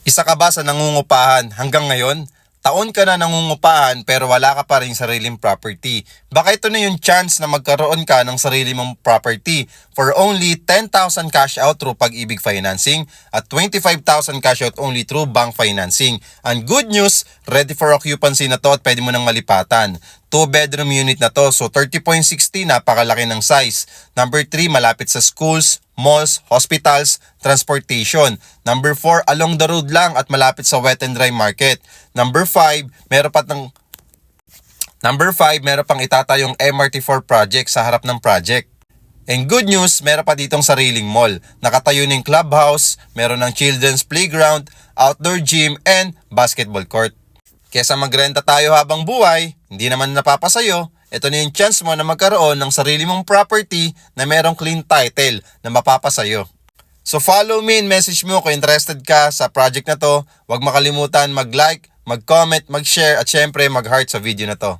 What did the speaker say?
Isa ka ba sa nangungupahan hanggang ngayon? Taon ka na nangungupahan pero wala ka pa rin sariling property. Baka ito na yung chance na magkaroon ka ng sarili mong property for only 10,000 cash out through Pag-ibig Financing at 25,000 cash out only through bank financing. And good news, ready for occupancy na to at pwede mo nang malipatan. 2-bedroom unit na to, so 30.60, napakalaki ng size. Number 3, malapit sa schools, malls, hospitals, transportation. Number 4, along the road lang at malapit sa wet and dry market. Number 5, meron pang itatayong MRT4 project sa harap ng project. And good news, meron pa ditong sariling mall. Nakatayo ng clubhouse, meron ng children's playground, outdoor gym, and basketball court. Kesa magrenta tayo habang buhay, hindi naman napapasayo, ito na yung chance mo na magkaroon ng sarili mong property na merong clean title na mapapasayo. So follow me and message mo kung interested ka sa project na to. Huwag makalimutan mag-like, mag-comment, mag-share at syempre mag-heart sa video na to.